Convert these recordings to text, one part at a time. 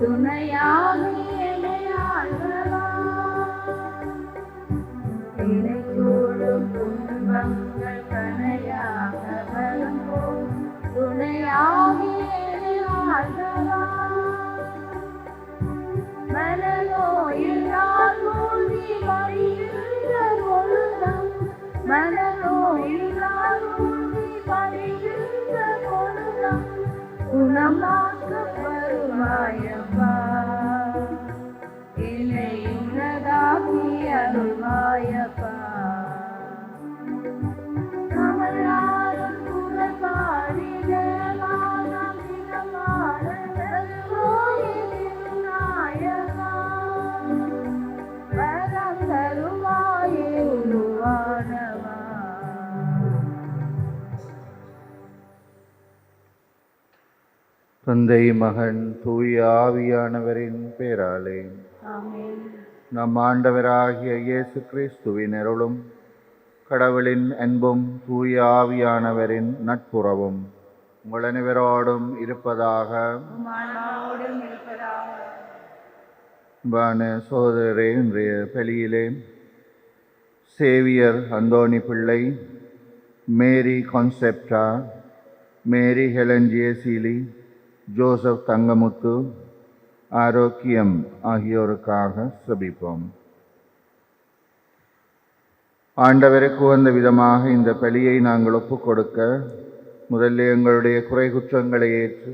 துணையாக இணையாழ்வா இணை சூழும் துன்பங்கள் கனையாக வரும்போது துணையாக இணையாழ்வா மனநோயினால் மூழ்கி மடிகின்ற பொழுதும் மனநோயினால் மூழ்கி மடிகின்ற பொழுதும் குணமாக்க வருவாயப்பா என்னை உனதாக்கி அருள்வாயப்பா கமலாரும் புகழ் பாடிட மானம் தினமான நாயகா வரம் தருவாயே உருவானவா. தந்தை மகன் தூய ஆவியானவரின் பேராலே ஆமென். நம் ஆண்டவராகிய இயேசு கிறிஸ்துவின் அருளும் கடவுளின் அன்பும் தூய ஆவியானவரின் நட்புறவும் உங்கள் அனைவரோடும் இருப்பதாக. உம் ஆன்மாவோடும் இருப்பதாக. அன்பான சகோதரரே, இன்றைய பலியிலே சேவியர் அந்தோணி பிள்ளை, மேரி கான்செப்டா, மேரி ஹெலன் ஜேசிலி, ஜோசப் தங்கமுத்து, ஆரோக்கியம் ஆகியோருக்காக செபிப்போம். ஆண்டவருக்கு உகந்த விதமாக இந்த பலியை நாங்கள் ஒப்புக் கொடுக்க முதல்ல எங்களுடைய குறை குற்றங்களை ஏற்று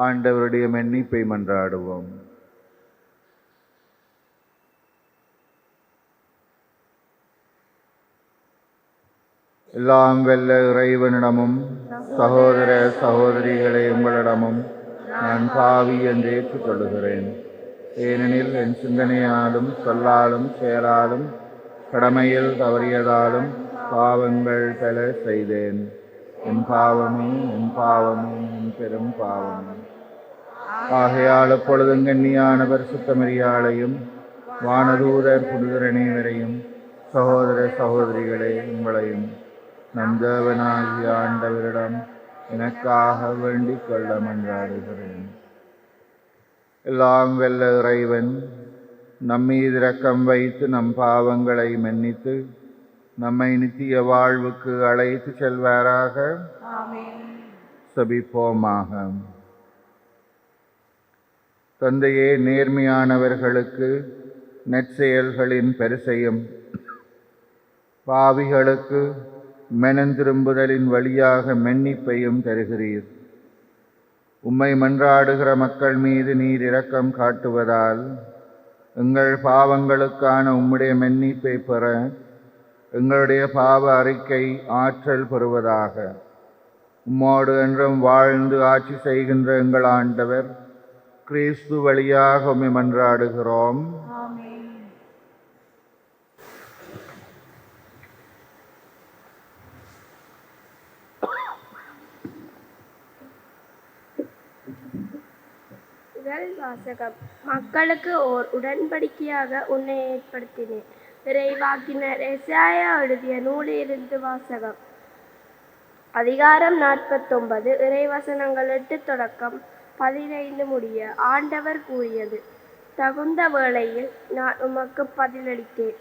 ஆண்டவருடைய மன்னிப்பை மன்றாடுவோம். எல்லாம் வெல்ல இறைவனிடமும் சகோதர சகோதரிகளை உங்களிடமும் நான் பாவி என்று ஏற்றுக்கொள்கிறேன். ஏனெனில் என் சிந்தனையாலும் சொல்லாலும் செயலாலும் கடமையில் தவறியதாலும் பாவங்கள் பல செய்தேன். என் பாவமே என் பாவமே என் பெரும் பாவமே. ஆகையால் எப்பொழுதும் கண்ணியான பரிசுத்தமரியாளையும் வானதூதர் புனிதர் அனைவரையும் சகோதர சகோதரிகளே உங்களையும் நம் தேவனாகிய ஆண்டவரிடம் எனக்காக வேண்டிக் கொள்ள மன்றாடுகிறேன். எல்லாம் வெல்ல இறைவன் நம்மீது இரக்கம் வைத்து நம் பாவங்களை மன்னித்து நம்மை நித்திய வாழ்வுக்கு அழைத்து செல்வாராக. ஆமென். செபிப்போமாக. தந்தையே, நேர்மையானவர்களுக்கு நற்செயல்களின் பரிசையும் பாவிகளுக்கு மனந்திரும்புதலின் வழியாக மன்னிப்பையும் தருகிறீர். உம்மை மன்றாடுகிற மக்கள் மீது நீர் இரக்கம் காட்டுவதால் எங்கள் பாவங்களுக்கான உம்முடைய மன்னிப்பை பெற எங்களுடைய பாவ அறிக்கை ஆற்றல் பெறுவதாக. உம்மோடு என்றும் வாழ்ந்து ஆட்சி செய்கின்ற எங்கள் ஆண்டவர் கிறிஸ்து வழியாக உம்மை மன்றாடுகிறோம். ஆமென். வாசகம். மக்களுக்கு ஓர் உடன்படிக்கையாக உன்னை ஏற்படுத்தினேன். இறைவாக்கினர் எசாயா எழுதிய நூலிலிருந்து வாசகம். அதிகாரம் 49, இறைவசனங்கள் 8 தொடக்கம் 15 முடிய. ஆண்டவர் கூறியது: தகுந்த வேளையில் நான் உமக்கு பதிலளித்தேன்.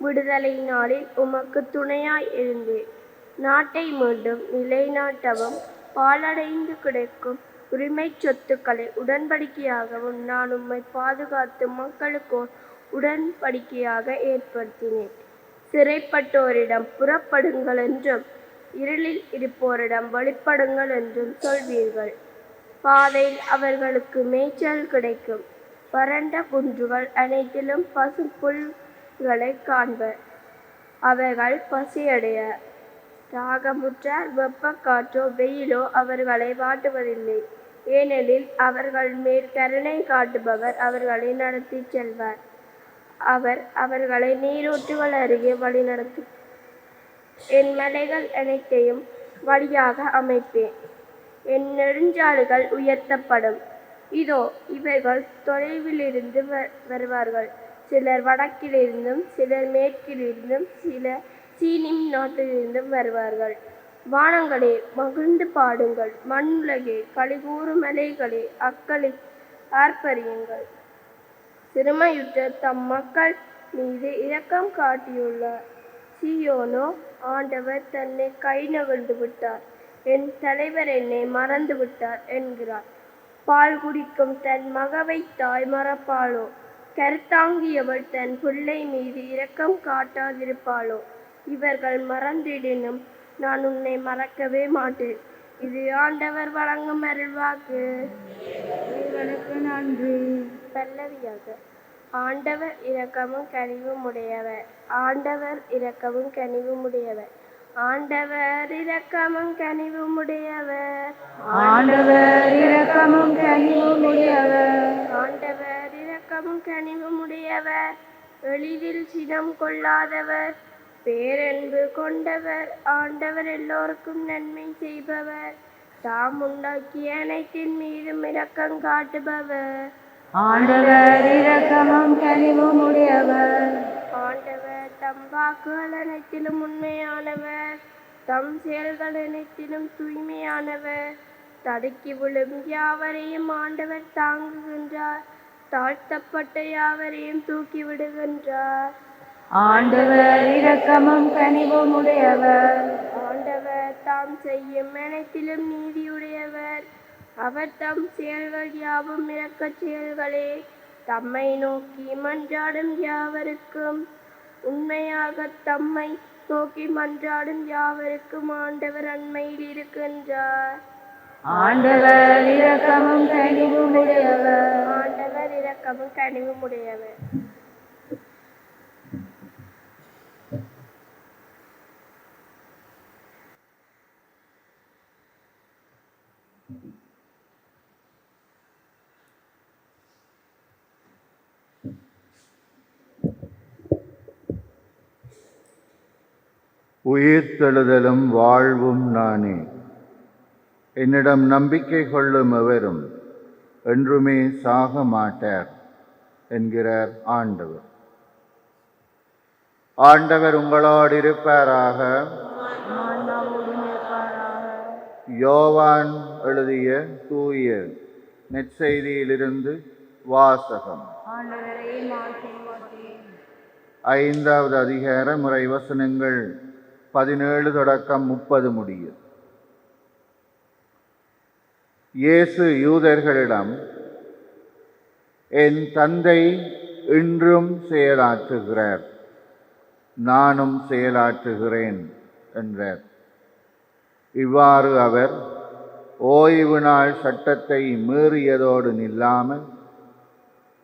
விடுதலை நாளில் உமக்கு துணையாய் இருந்தேன். நாட்டை மீண்டும் நிலைநாட்டவும் பாழடைந்து கிடக்கும் உரிமை சொத்துக்களை உடன்படிக்கையாகவும் நான் உம்மை பாதுகாத்து மக்களுக்கு உடன்படிக்கையாக ஏற்படுத்தினேன். சிறைப்பட்டோரிடம் புறப்படுங்கள் என்றும் இருளில் இருப்போரிடம் வெளிப்படுங்கள் என்றும் சொல்வீர்கள். பாதையில் அவர்களுக்கு மேய்ச்சல் கிடைக்கும். வறண்ட குன்றுகள் அனைத்திலும் பசு புல்களை காண்பர். அவர்கள் பசியடைய தாகமுற்றார். வெப்ப காற்றோ வெயிலோ அவர்களை வாட்டுவதில்லை. ஏனெனில் அவர்கள் மேல் கருணை காட்டுபவர் அவர்களை நடத்தி செல்வார். அவர் அவர்களை நீரூற்றுகள் அருகே வழிநடத்தும். என் மலைகள் அனைத்தையும் வழியாக அமைப்பேன். என் நெடுஞ்சாலைகள் உயர்த்தப்படும். இதோ இவர்கள் தொலைவிலிருந்து வருவார்கள். சிலர் வடக்கிலிருந்தும் சிலர் மேற்கிலிருந்தும் சிலர் சீனிம் நாட்டிலிருந்தும் வருவார்கள். வானங்களே மகிழ்ந்து பாடுங்கள். மண்ணுலகே களிகூறும். மலைகளே ஆர்ப்பரியுங்கள். சிறுமையுற்ற தம் மக்கள் மீது இரக்கம் காட்டியுள்ளார். சீயோனோ, ஆண்டவர் தன்னை கை நகர்ந்து விட்டார், என் தலைவர் என்னை மறந்து விட்டார் என்கிறார். பால் குடிக்கும் தன் மகவை தாய் மறப்பாளோ? கருத்தாங்கியவள் தன் பிள்ளை மீது இரக்கம் காட்டாதிருப்பாளோ? இவர்கள் மறந்திடினும் நான் உன்னை மறக்கவே மாட்டேன். இது ஆண்டவர் வழங்கும் அருள்வாக்கு. இறைவனுக்கு நன்றி. பல்லவியாக. ஆண்டவர் இரக்கமும் கனிவும் உடையவர். ஆண்டவர் இரக்கமும் கனிவும் உடையவர். ஆண்டவர் இரக்கமும் கனிவும் உடையவர். ஆண்டவர் இரக்கமும் கனிவும் உடையவர். ஆண்டவர் இரக்கமும் கனிவும் உடையவர். எளிதில் சினம் கொள்ளாதவர், பேரன்பு கொண்டவர். ஆண்டவர் எல்லோருக்கும் நன்மை செய்பவர். தாம் உண்டாக்கிய அனைத்தின் மீதும் இரக்கம் காட்டுபவர். ஆண்டவர் இரக்கமும் கனிவும் உடையவர். ஆண்டவர் தம் வாக்குகள் அனைத்திலும் உண்மையானவர். தம் செயல்கள் அனைத்திலும் தூய்மையானவர். தடுக்கி விழும் யாவரையும் ஆண்டவர் தாங்குகின்றார். தாழ்த்தப்பட்ட யாவரையும் தூக்கி விடுகின்றார். ஆண்டவர் இரக்கமும் கனிவும் உடையவர். ஆண்டவர் தாம் செய்யும் அனைத்திலும் நீதியுடையவர். அவர் தம் செயல்கள் யாவும் இரக்கச் செயல்களே. தம்மை நோக்கி மன்றாடும் யாவருக்கும், உண்மையாக தம்மை நோக்கி மன்றாடும் யாவருக்கும் ஆண்டவர் அண்மையில் இருக்கின்றார். ஆண்டவர் இரக்கமும் கனிவும் உடையவர். ஆண்டவர் இரக்கமும் கனிவும் உடையவர். உயிர்த்தெழுதலும் வாழ்வும் நானே. என்னிடம் நம்பிக்கை கொள்ளும் எவரும் என்றுமே சாக மாட்டார் என்கிறார் ஆண்டவர். ஆண்டவர் உங்களோடு இருப்பாராக. யோவான் எழுதிய தூய நற்செய்தியிலிருந்து வாசகம். 5வது அதிகாரம் முறை வசனங்கள் 17 தொடக்கம் 30 முடிய. இயேசு யூதர்களிடம், என் தந்தை இன்றும் செயலாற்றுகிறார், நானும் செயலாற்றுகிறேன் என்றார். இவ்வாறு அவர் ஓய்வு நாள் சட்டத்தை மீறியதோடு நில்லாமல்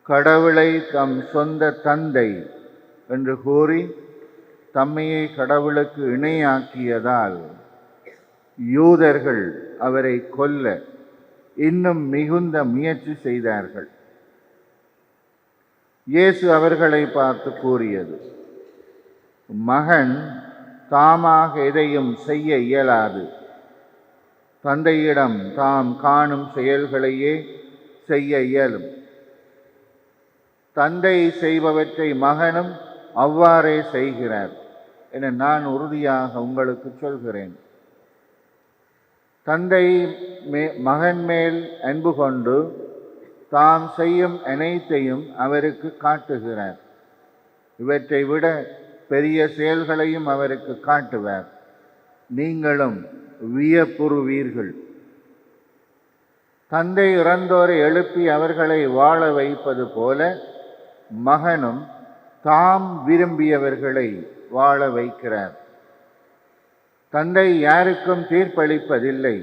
கடவுளை தம் சொந்த தந்தை என்று கூறி தம்மையை கடவுளுக்கு இணையாக்கியதால் யூதர்கள் அவரை கொல்ல இன்னும் மிகுந்த முயற்சி செய்தார்கள். இயேசு அவர்களை பார்த்து கூறியது, மகன் தாமாக எதையும் செய்ய இயலாது. தந்தையிடம் தாம் காணும் செயல்களையே செய்ய இயலும். தந்தை செய்பவற்றை மகனும் அவ்வாறே செய்கிறார் என நான் உறுதியாக உங்களுக்கு சொல்கிறேன். தந்தை மகன் மேல் அன்பு கொண்டு தாம் செய்யும் அனைத்தையும் அவருக்கு காட்டுகிறார். இவற்றை விட பெரிய செயல்களையும் அவருக்கு காட்டுவார். நீங்களும் வியப்புறுவீர்கள். தந்தை இறந்தோரை எழுப்பி அவர்களை வாழ வைப்பது போல மகனும் தாம் விரும்பியவர்களை வாழ வைக்கிறார். தந்தை யாருக்கும் தீர்ப்பளிப்பதில்லை.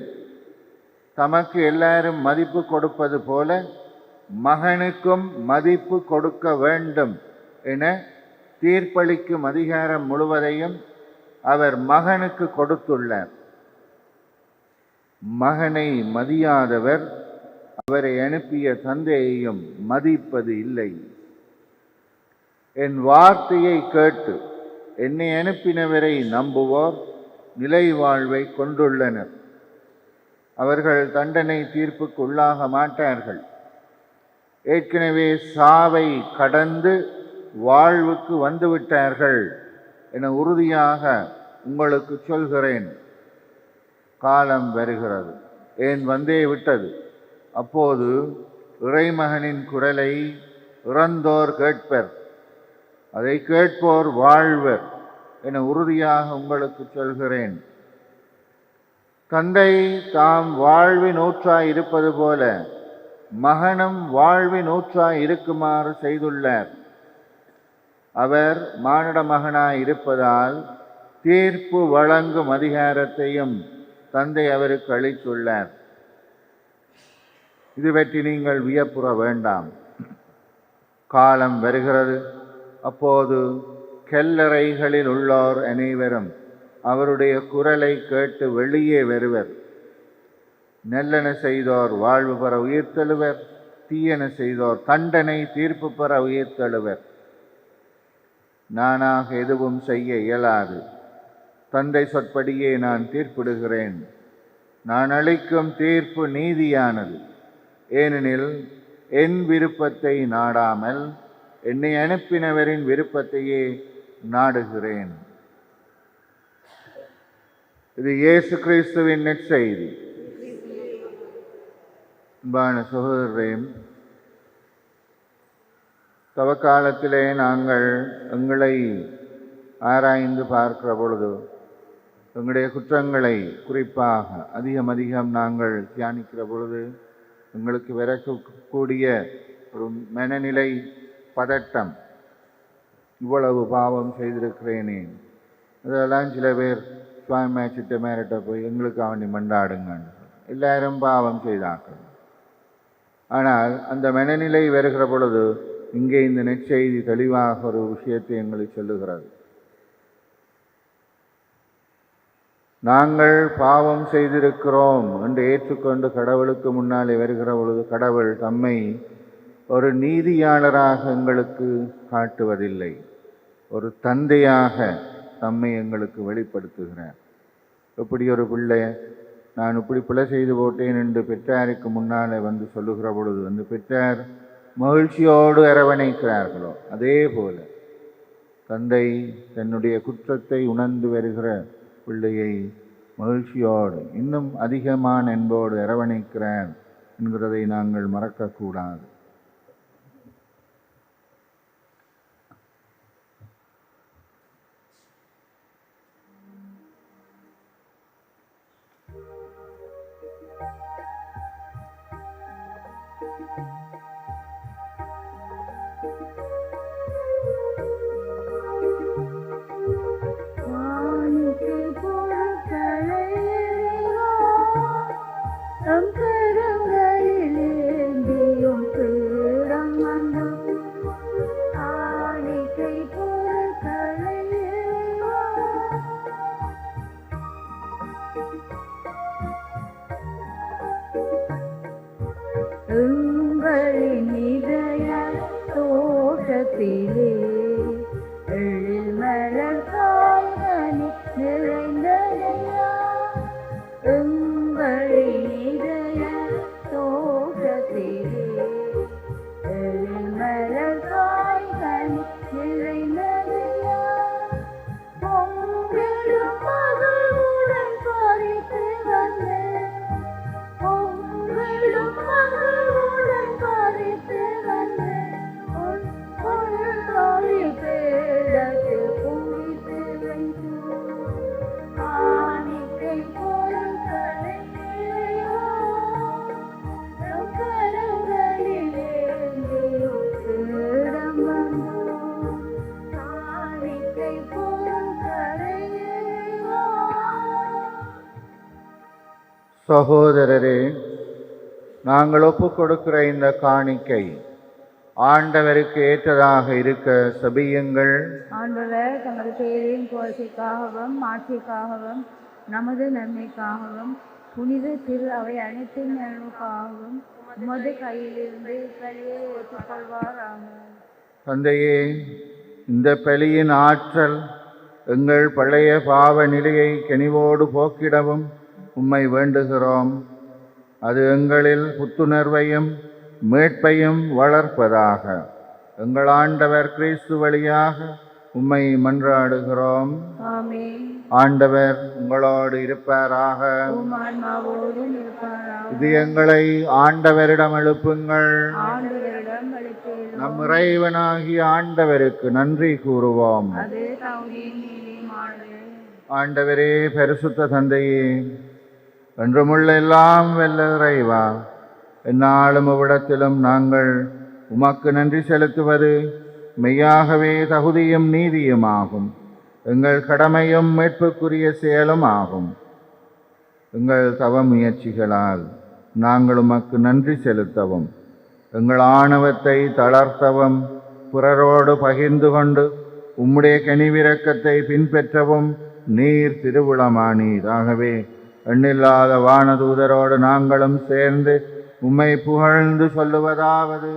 தமக்கு எல்லாரும் மதிப்பு கொடுப்பது போல மகனுக்கும் மதிப்பு கொடுக்க வேண்டும் என தீர்ப்பளிக்கும் அதிகாரம் முழுவதையும் அவர் மகனுக்கு கொடுத்துள்ளார். மகனை மதியாதவர் அவரை அனுப்பிய தந்தையையும் மதிப்பது இல்லை. என் வார்த்தையை கேட்டு என்னை அனுப்பினவரை நம்புவோர் நிலை வாழ்வை கொண்டுள்ளனர். அவர்கள் தண்டனை தீர்ப்புக்கு உள்ளாக மாட்டார்கள். ஏற்கனவே சாவை கடந்து வாழ்வுக்கு வந்துவிட்டார்கள் என உறுதியாக உங்களுக்கு சொல்கிறேன். காலம் வருகிறது, ஏன் வந்தே விட்டது, அப்போது இறைமகனின் குரலை இறந்தோர் கேட்பர், அதை கேட்போர் வாழ்வர் என உறுதியாக உங்களுக்கு சொல்கிறேன். தந்தை தாம் வாழ்வின் ஊற்றாய் இருப்பது போல மகனும் வாழ்வின் ஊற்றாய் இருக்குமாறு செய்துள்ளார். அவர் மானிட மகனாய் இருப்பதால் தீர்ப்பு வழங்கும் அதிகாரத்தையும் தந்தை அவருக்கு அளித்துள்ளார். இது பற்றி நீங்கள் வியப்புற வேண்டாம். காலம் வருகிறது, அப்போது கல்லறைகளில் உள்ளோர் அனைவரும் அவருடைய குரலை கேட்டு வெளியே வருவர். நல்லென செய்தோர் வாழ்வு பெற உயிர்த்தெழுவர், தீயென செய்தோர் தண்டனை தீர்ப்பு பெற உயிர்த்தெழுவர். நானாக எதுவும் செய்ய இயலாது, தந்தை சொற்படியே நான் தீர்ப்பிடுகிறேன். நான் அளிக்கும் தீர்ப்பு நீதியானது, ஏனெனில் என் விருப்பத்தை நாடாமல் என்னை அனுப்பினவரின் விருப்பத்தையே நாடுகிறேன். இது இயேசு கிறிஸ்துவின் நற்செய்தி. அன்பான சகோதரரே, தவக்காலத்திலே நாங்கள் எங்களை ஆராய்ந்து பார்க்கிற பொழுது எங்களுடைய குற்றங்களை குறிப்பாக அதிகம் நாங்கள் தியானிக்கிற பொழுது எங்களுக்கு வரக்கூடிய ஒரு மனநிலை பதட்டம், இவ்வளவு பாவம் செய்திருக்கிறேனே. அதெல்லாம் சில பேர் சுவாமி சிட்ட மேரிட்ட போய் எங்களுக்கு அவனை மண்டாடுங்க, எல்லாரும் பாவம் செய்தார்கள். ஆனால் அந்த மனநிலை வருகிற பொழுது இங்கே இந்த நற்செய்தி தெளிவாக ஒரு விஷயத்தை எங்களுக்கு சொல்லுகிறது. நாங்கள் பாவம் செய்திருக்கிறோம் என்று ஏற்றுக்கொண்டு கடவுளுக்கு முன்னாலே வருகிற பொழுது கடவுள் தம்மை ஒரு நீதியாளராக எங்களுக்கு காட்டுவதில்லை, ஒரு தந்தையாக தம்மை எங்களுக்கு வெளிப்படுத்துகிறார். எப்படி ஒரு பிள்ளை நான் இப்படி பிழை செய்து போட்டேன் என்று பெற்றாருக்கு முன்னாலே வந்து சொல்லுகிற பொழுது அந்த பெற்றார் மகிழ்ச்சியோடு அரவணைக்கிறார்களோ, அதே போல தந்தை தன்னுடைய குற்றத்தை உணர்ந்து வருகிற பிள்ளையை மகிழ்ச்சியோடு இன்னும் அதிகமான அன்போடு அரவணைக்கிறார் என்கிறதை நாங்கள் மறக்கக்கூடாது. சகோதரரே, நாங்கள் ஒப்புக் கொடுக்கிற இந்த காணிக்கை ஆண்டவருக்கு ஏற்றதாக இருக்க செபியுங்கள். ஆண்டவர் தமது பேரின் புகழ்ச்சிக்காகவும் ஆட்சிக்காகவும் நமது நன்மைக்காகவும் புனித திரு அவை அனைத்தின் நன்மைக்காகவும் உமது கையிலிருந்து பலியை ஏற்றுக்கொள்வாராக. தந்தையே, இந்த பலியின் ஆற்றல் எங்கள் பழைய பாவ நிலையை கனிவோடு போக்கிடவும் உம்மை வேண்டுகிறோம். அது எங்களில் புத்துணர்வையும் மீட்பையும் வளர்ப்பதாக. எங்கள் ஆண்டவர் கிறிஸ்து வழியாக உம்மை மன்றாடுகிறோம். ஆமென். ஆண்டவர் உங்களோடு இருப்பாராக. உம் ஆன்மாவோடும் இருப்பாராக. இது எங்களை ஆண்டவரிடம் எழுப்புங்கள். ஆண்டவரிடம் அளிப்பேன். நம் இறைவனாகிய ஆண்டவருக்கு நன்றி கூறுவோம். அது தகுதியும் நீதியுமானது. ஆண்டவரே, பரிசுத்த தந்தையே, என்றுமுள்ள எல்லாம் வெல்ல இறைவா, எந்நாளும் இவ்விடத்திலும் நாங்கள் உமக்கு நன்றி செலுத்துவது மெய்யாகவே தகுதியும் நீதியுமாகும். எங்கள் கடமையும் மீட்புக்குரிய செயலும் ஆகும். எங்கள் தவ முயற்சிகளால் நாங்கள் உமக்கு நன்றி செலுத்தவும், எங்கள் ஆணவத்தை தளர்த்தவும், பிறரோடு பகிர்ந்து கொண்டு உம்முடைய கனிவிரக்கத்தை பின்பற்றவும் நீர் திருவுளமானீர். ஆகவே எண்ணில்லாத வானதூதரோடு நாங்களும் சேர்ந்து உம்மை புகழ்ந்து சொல்லுவதாவது: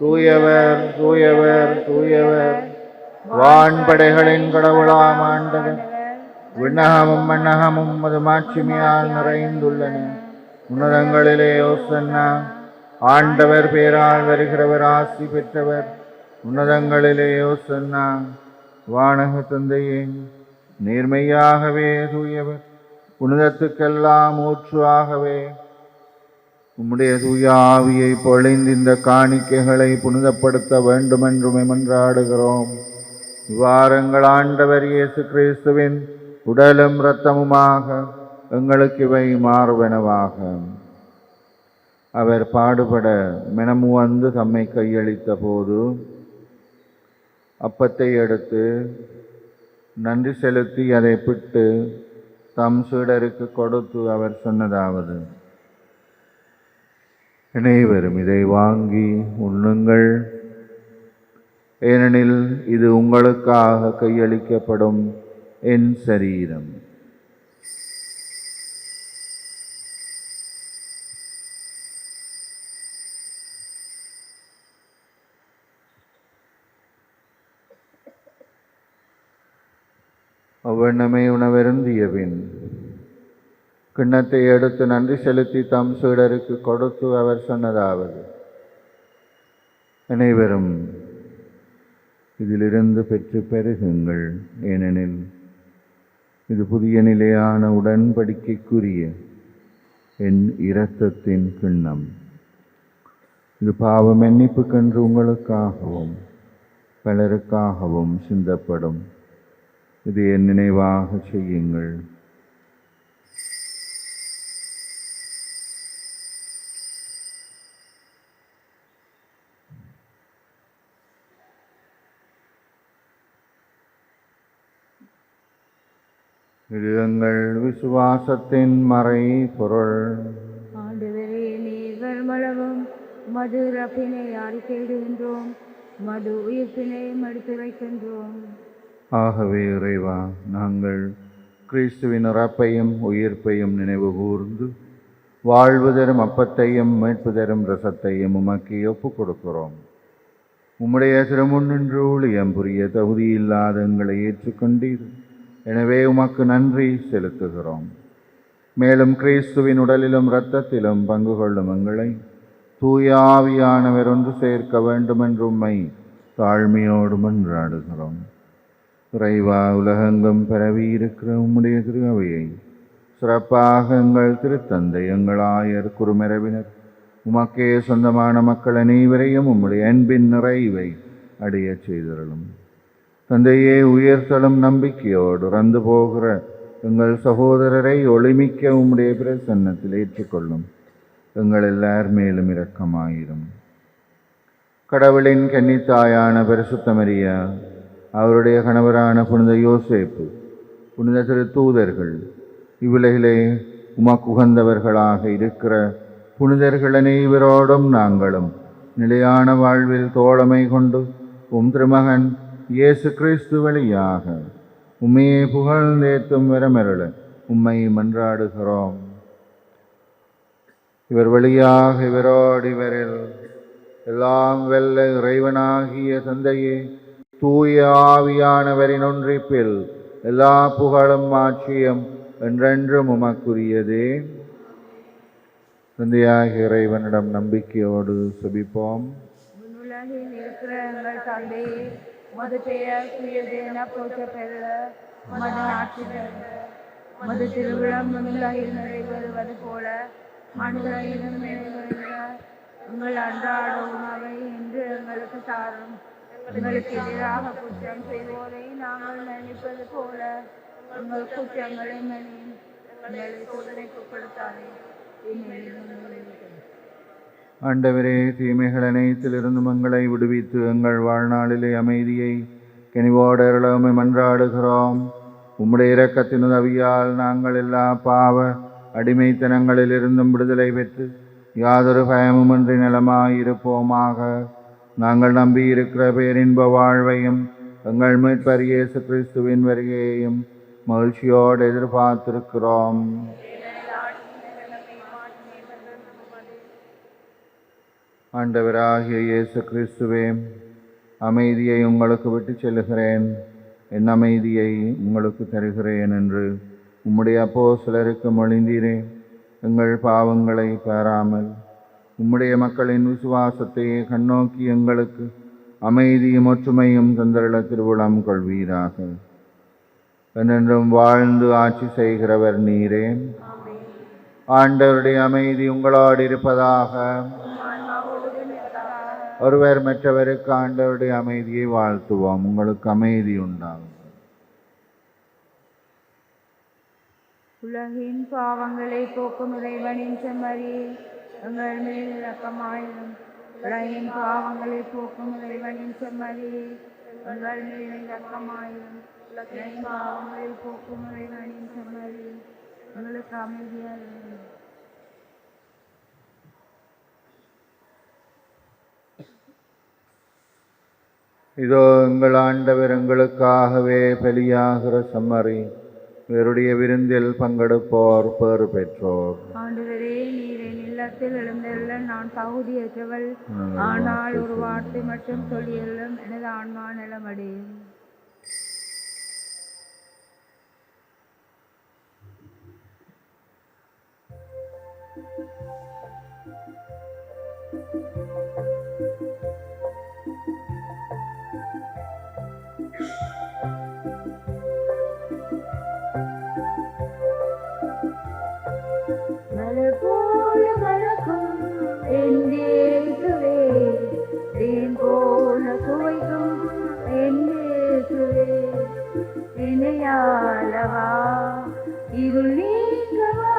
தூயவர், தூயவர், தூயவர், வான்படைகளின் கடவுளாம் ஆண்டவர், விண்ணகமும் மண்ணகமும் உமது மாட்சிமையால் நிறைந்துள்ளன. உன்னதங்களிலே ஓசன்னா. ஆண்டவர் பேரால் வருகிறவர் ஆசி பெற்றவர். உன்னதங்களிலே ஓசன்னா. வானக தந்தையே, நேர்மையாகவே தூயவர், புனிதத்துக்கெல்லாம் ஊற்றாகவே உம்முடைய தூய ஆவியை பொழிந்து இந்த காணிக்கைகளை புனிதப்படுத்த வேண்டுமென்றும் மன்றாடுகிறோம். இவ்வாறங்கள் ஆண்டவர் இயேசு கிறிஸ்துவின் உடலும் இரத்தமுமாக எங்களுக்கு இவை மாறுவனவாக. அவர் பாடுபட மெனமுவந்து தம்மை கையளித்த போது அப்பத்தை எடுத்து நன்றி செலுத்தி அதை பிட்டு தம் சீடருக்கு கொடுத்து அவர் சொன்னதாவது: அனைவரும் இதை வாங்கி உண்ணுங்கள், ஏனெனில் இது உங்களுக்காக கையளிக்கப்படும் என் சரீரம். அவ்வண்ணமே உணவருந்திய பின் கிண்ணத்தை எடுத்து நன்றி செலுத்தி தம் சீடருக்கு கொடுத்து அவர் சொன்னதாவது: அனைவரும் இதிலிருந்து பெற்று பெருகுங்கள், ஏனெனில் இது புதிய நிலையான உடன்படிக்கைக்குரிய என் இரத்தத்தின் கிண்ணம். இது பாவ மன்னிப்புக்கென்று உங்களுக்காகவும் பலருக்காகவும் சிந்தப்படும். இது என் நினைவாக செய்யுங்கள். இது எங்கள் விசுவாசத்தின் மறை பொருள். ஆண்டவரே, நீர் வருமளவும் மது ரப்பினை அறிக்கையிடுகின்றோம், மது உயிர்ப்பினை எடுத்துரைக்கின்றோம். ஆகவே இறைவா, நாங்கள் கிறிஸ்துவின் இறப்பையும் உயிர்ப்பையும் நினைவு கூர்ந்து வாழ்வு தரும் அப்பத்தையும் மீட்பு தரும் இரசத்தையும் உமக்கு ஒப்புக் கொடுக்கிறோம். உம்முடைய திருமுன்னின்று ஊழியம் புரிய தகுதியில்லாத எங்களை ஏற்றுக்கொண்டீர். எனவே உமக்கு நன்றி செலுத்துகிறோம். மேலும் கிறிஸ்துவின் உடலிலும் இரத்தத்திலும் பங்கு கொள்ளும் எங்களை தூய ஆவியானவர் ஒன்று சேர்க்க வேண்டுமென்று உம்மை தாழ்மையோடு மன்றாடுகிறோம். இறைவா, உலகெங்கும் பரவி இருக்கிற உம்முடைய திரு அவையை சிறப்பாக எங்கள் திருத்தந்தை, எங்கள் ஆயர், குருமரபினர், உமக்கே சொந்தமான மக்கள் அனைவரையும் உம்முடைய அன்பின் நிறைவை அடைய செய்தருளும். தந்தையே, உயர்த்தலும் நம்பிக்கையோடு இறந்து போகிற எங்கள் சகோதரரை ஒளிமிக்க உம்முடைய பிரசன்னத்தில் ஏற்றுக்கொள்ளும். எங்கள் எல்லார் மேலும் இரக்கமாயிரும். கடவுளின் கன்னித்தாயான பரிசுத்த மரியா, அவருடைய கணவரான புனித யோசேப்பு, புனித திருத்தூதர்கள், இவ்வுலகிலே உமக்கு உகந்தவர்களாக இருக்கிற புனிதர்கள் அனைவரோடும் நாங்களும் நிலையான வாழ்வில் தோழமை கொண்டு உம் திருமகன் இயேசு கிறிஸ்து வழியாக உம்மையே புகழ்ந்தேத்தும் வரமருள உம்மை மன்றாடுகிறோம். இவர் வழியாக இவரோடு இவரில் எல்லாம் வெல்ல இறைவனாகிய தந்தையே, தூய ஆவியானவரின் ஒன்றிப்பில் எல்லா புகழும் ஆட்சியும் என்றென்றும் உமக்குரியதே. தந்தையாகிய இறைவனிடம் நம்பிக்கையோடு செபிப்போம். உலகில் இருக்கிற எங்கள் தந்தையே, உமது பெயர் தூயது என போற்ற பெறுக. மது ஆட்சி மது திருவிழம் உலகில் நிறைவேறுவது போல மனிதனிலும் நிறைவேறுக. உங்கள் அன்றாட உணவை இன்று எங்களுக்கு தாரும். எங்களுக்கு எதிராக குற்றம் செய்வோரை நாங்கள் நினைப்பது போல உங்கள் குற்றங்களை மன்னியும். எங்களை சோதனைக்கு உட்படுத்தாதே, தீமையிலிருந்து எங்களை விடுவியும். ஆண்டவரே, தீமைகள் அனைத்திலிருந்தும் எங்களை விடுவித்து எங்கள் வாழ்நாளிலே அமைதியை கனிவோடு அருள மன்றாடுகிறோம். உம்முடைய இரக்கத்தின் உதவியால் நாங்கள் எல்லா பாவ அடிமைத்தனங்களிலிருந்தும் விடுதலை பெற்று யாதொரு பயமுமின்றி நலமாயிருப்போமாக. நாங்கள் நம்பியிருக்கிற பேரின்ப வாழ்வையும் எங்கள் மீட்பர் இயேசு கிறிஸ்துவின் வருகையையும் மகிழ்ச்சியோடு எதிர்பார்த்திருக்கிறோம். ஆண்டவராகிய இயேசு கிறிஸ்துவே, அமைதியை உங்களுக்கு விட்டு செல்லுகிறேன், என் அமைதியை உங்களுக்கு தருகிறேன் என்று உம்முடைய அப்போஸ்தலருக்கு மொழிந்தீரே. எங்கள் பாவங்களை பாராமல் உம்முடைய மக்களின் விசுவாசத்தை கண்ணோக்கி எங்களுக்கு அமைதியும் ஒற்றுமையும் தந்தருள திருவுளம் கொள்வீராக. என்றென்றும் வாழ்ந்து ஆட்சி செய்கிறவர் நீரே. ஆண்டவருடைய அமைதி உங்களோடு இருப்பதாக. ஒருவர் மற்றவருக்கு ஆண்டவருடைய அமைதியை வாழ்த்துவோம். உங்களுக்கு அமைதி உண்டாகும். உலகின் பாவங்களை போக்கும் இறைவனின் செம்மறி, எங்கள் மேல் இரக்கமாயிரும். உலகின் பாவங்களை போக்கும் இறைவனின் செம்மறி, எங்கள் மேல் இரக்கமாயிரும். உலகின் பாவங்களை போக்கும் இறைவனின் செம்மறி, எங்களுக்கு அமைதியாயிரும். இதோ எங்கள் ஆண்டவர் எங்களுக்காகவே பலியாகிற செம்மறி, இவருடைய விருந்தில் பங்கெடுப்போர் பேறு பெற்றோர். ஆண்டவரே, நீர் என் இல்லத்தில் எழுந்தருள நான் தகுதியற்றவள். ஆனால் ஒரு வார்த்தை மட்டும் சொல்லியல்லும் எனது ஆன்மா நலமடையும். மலர் போல மலக்கும் என் இயேசுவே, தேன் போல சுவைக்கும் என் இயேசுவே, இணையாளவா இருள் நீங்கவா,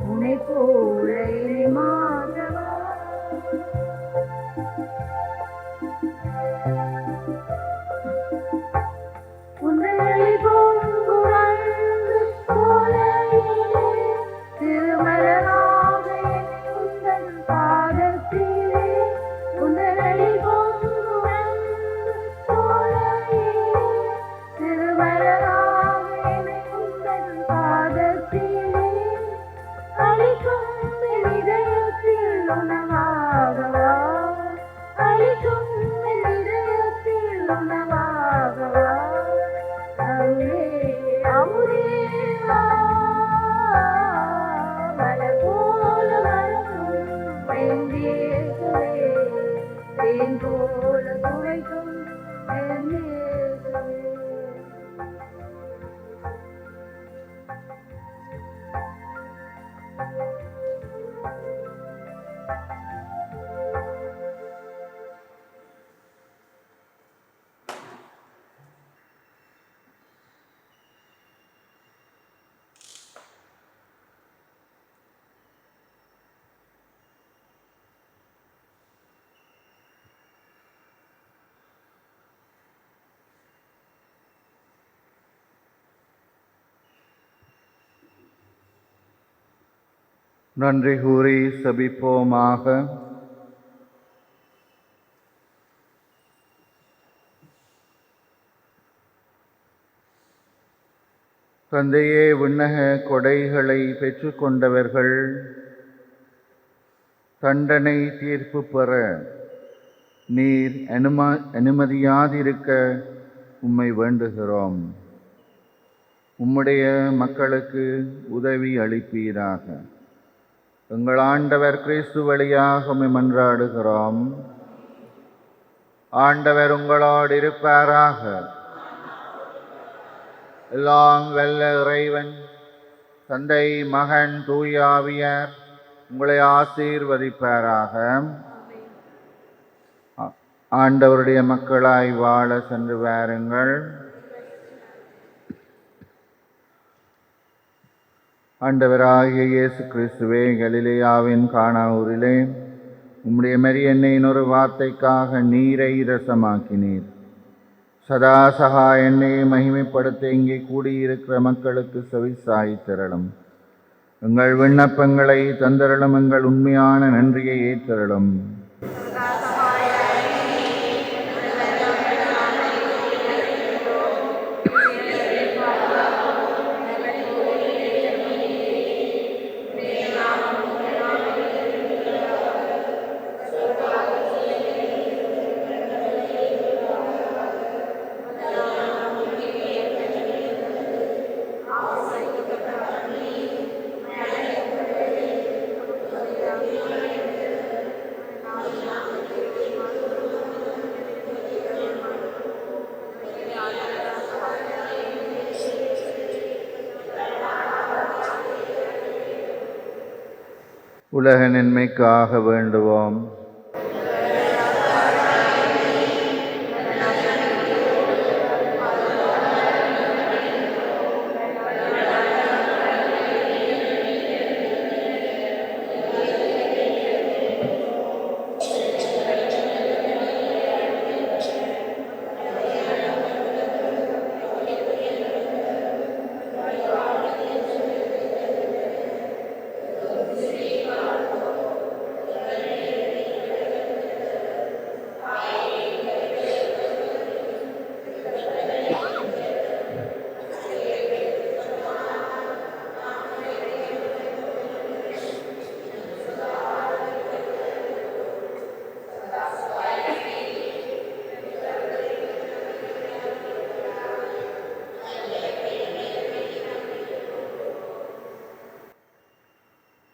உன்னை போல இணை மாற்றவா. உன்னை பொங்குழல் போல திருமலராக உந்தன் பாதத்திலே, உன்னை பொங்குழல் போல திருமலராக உந்தன் பாதத்திலே, அளிக்கும் என் இதயத்தில் உணவாகவா, அளிக்கும் என் இதயத்தில் உணவாகவா. அருளே அமுதேவா, மலர் போல மலரும் என் இயேசுவே, தேன் போல சுவைக்கும் என் இயேசுவே. நன்றி கூறி சபிப்போமாக. தந்தையே, விண்ணக கொடைகளை பெற்றுக்கொண்டவர்கள் தண்டனை தீர்ப்பு பெற நீர் அனுமதியாதிருக்க உம்மை வேண்டுகிறோம். உம்முடைய மக்களுக்கு உதவி அளிப்பீராக. எங்கள் ஆண்டவர் கிறிஸ்து வழியாக உம்மை மன்றாடுகிறோம். ஆண்டவர் உங்களோடு இருப்பாராக. எல்லாம் வல்ல இறைவன் தந்தை, மகன், தூய ஆவியார் உங்களை ஆசீர்வதிப்பாராக. ஆண்டவருடைய மக்களாய் வாழ சென்று வாருங்கள். ஆண்டவராகிய இயேசு கிறிஸ்துவே, கலிலேயாவின் கானா ஊரிலே உம்முடைய மரியன்னையின் ஒரு வார்த்தைக்காக நீரை இரசமாக்கினீர். சதா சகா எண்ணெயை மகிமைப்படுத்த இங்கே கூடியிருக்கிற மக்களுக்கு செவிசாய்த்திரளும். எங்கள் விண்ணப்பங்களை தந்தரளும். எங்கள் உண்மையான நன்றியை ஏற்றருளும். உலக நன்மைக்காக வேண்டுவோம்.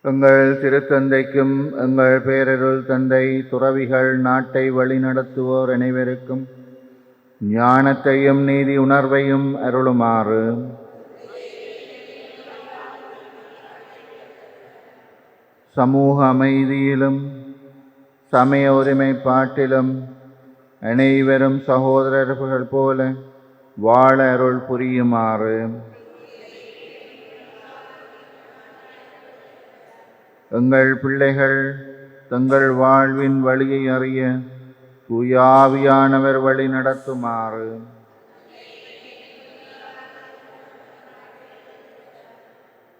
எங்கள் திருத்தந்தைக்கும் எங்கள் பேரருள் தந்தை, துறவிகள், நாட்டை வழிநடத்துவோர் அனைவருக்கும் ஞானத்தையும் நீதி உணர்வையும் அருளுமாறு சமூக அமைதியிலும் சமய ஒருமைப்பாட்டிலும் அனைவரும் சகோதரர்கள் போல வாழ அருள் புரியுமாறு எங்கள் பிள்ளைகள் தங்கள் வாழ்வின் வழியை அறிய தூய ஆவியானவர் வழி நடத்துமாறு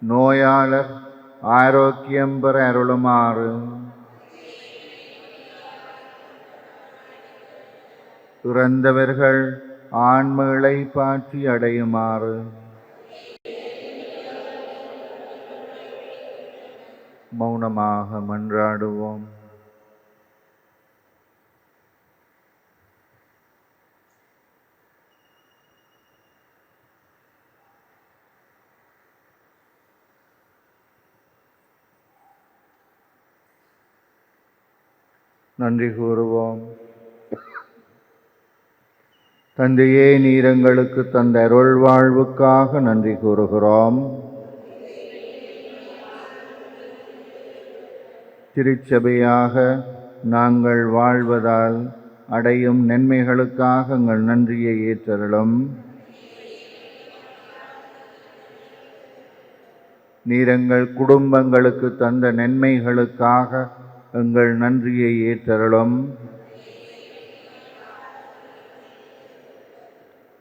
நோயாளர் ஆரோக்கியம் பெற அருளுமாறு இறந்தவர்கள் ஆன்மகளை பாற்றி அடையுமாறு மௌனமாக மன்றாடுவோம். நன்றி கூறுவோம். தந்தையே, நீர் எங்களுக்கு தந்த அருள் வாழ்வுக்காக நன்றி கூறுகிறோம். திருச்சபையாக நாங்கள் வாழ்வதால் அடையும் நன்மைகளுக்காக எங்கள் நன்றியை ஏற்றருளும். நீர் எங்கள் குடும்பங்களுக்கு தந்த நன்மைகளுக்காக எங்கள் நன்றியை ஏற்றருளும்.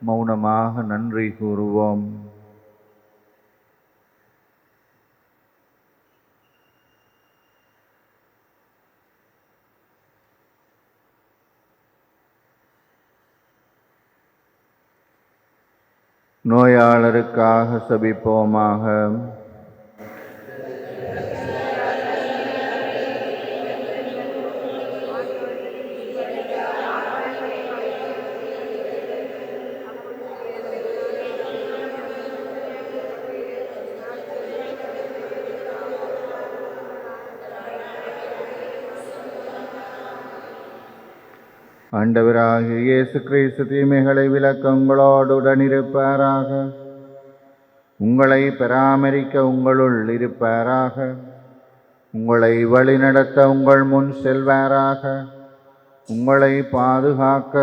மௌனமாக நன்றி கூறுவோம். நோயாளருக்காக செபிப்போமாக. ஆண்டவராகிய இயேசு கிறிஸ்து தீமைகளை விலக்க உங்களோடு உடனிருப்பாராக. உங்களை பராமரிக்க உங்களுள் இருப்பாராக. உங்களை வழிநடத்த உங்கள் முன் செல்வாராக. உங்களை பாதுகாக்க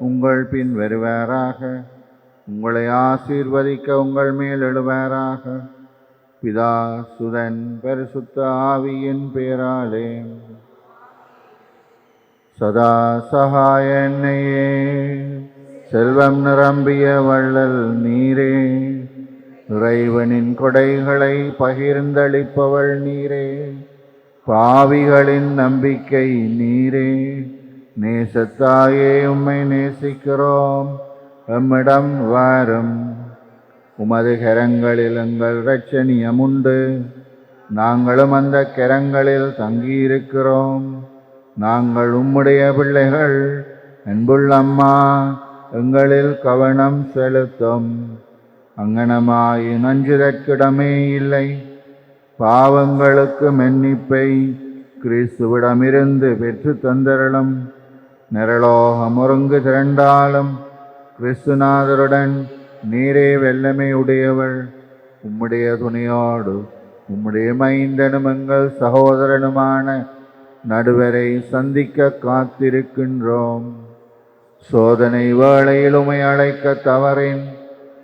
உங்கள் பின் வருவாராக. உங்களை ஆசீர்வதிக்க உங்கள் மேல் எழுவாராக. பிதா சுதன் பரிசுத்த ஆவியின் பேராலே. சதா சகாய எண்ணெயே, செல்வம் நிரம்பிய வள்ளல் நீரே, இறைவனின் கொடைகளை பகிர்ந்தளிப்பவள் நீரே, பாவிகளின் நம்பிக்கை நீரே, நேசத்தாயே உம்மை நேசிக்கிறோம், எம்மிடம் வாரும். உமது கரங்களில் எங்கள் இரட்சணியம் உண்டு, நாங்களும் அந்த கரங்களில் தங்கியிருக்கிறோம். நாங்கள் உம்முடைய பிள்ளைகள். அன்புள்ள அம்மா, எங்களில் கவனம் செலுத்தும். அங்கனமாய் நஞ்சுதற்கிடமே இல்லை. பாவங்களுக்கு மன்னிப்பை கிறிஸ்துவிடமிருந்து பெற்று தந்தருளும். நிரலோகம் ஒருங்கு திரண்டாலும் கிறிஸ்துநாதருடன் நீரே வல்லமை உடையவள். உம்முடைய துணையோடு உம்முடைய மைந்தனும் எங்கள் சகோதரனுமான நடுவரை சந்திக்க காத்திருக்கின்றோம். சோதனை வேளையில் உமை அழைக்க தவறின்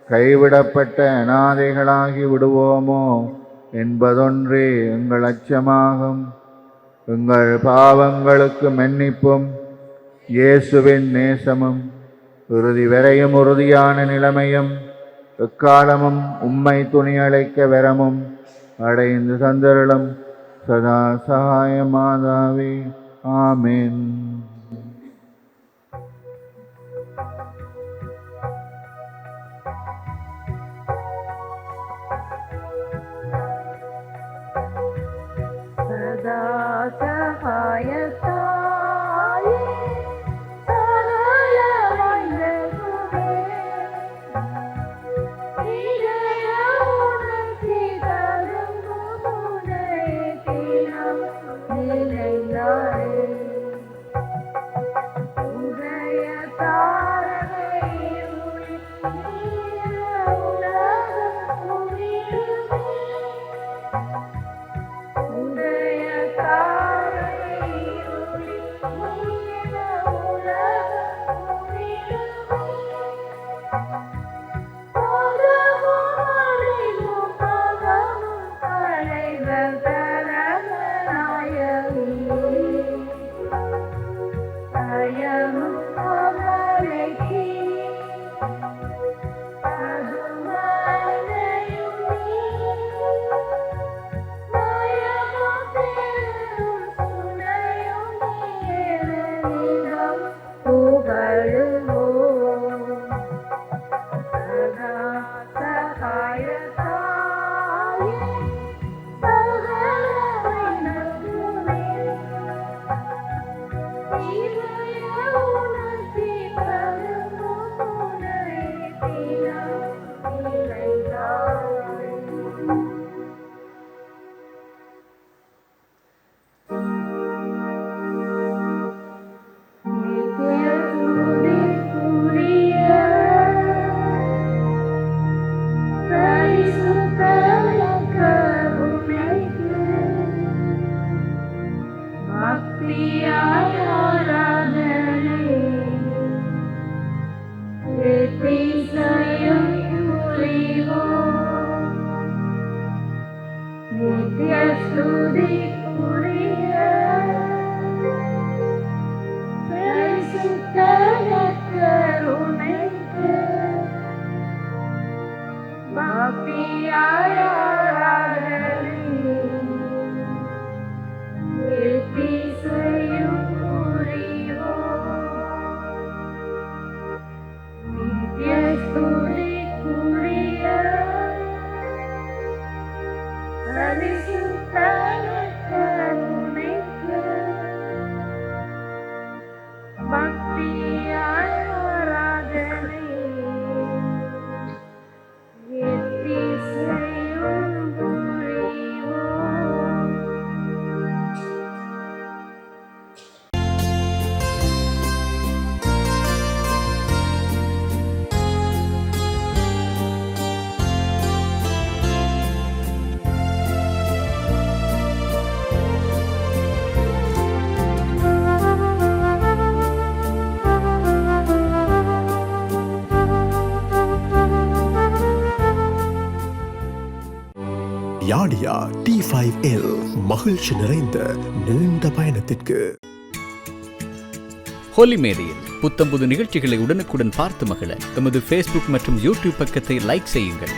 கைவிடப்பட்ட அநாதைகளாகி விடுவோமோ என்பதொன்றே எங்கள் அச்சமாகும். எங்கள் பாவங்களுக்கு மன்னிப்பும் இயேசுவின் நேசமும் இறுதி வரையும் உறுதியான நிலைமையும் எக்காலமும் உம்மை துணி அழைக்க வரமும் அடைந்து தந்தருளும். சதா சகாய மாதாவே. ஆமென். சதா சகாயத்தாயே, யாடியா T5L மகிழ்ச்சி நிறைந்த நீண்ட பயணத்திற்கு. ஹோலி மேடையில் புத்தம்புது நிகழ்ச்சிகளை உடனுக்குடன் பார்த்து மகிழ எமது Facebook மற்றும் YouTube பக்கத்தை லைக் செய்யுங்கள்.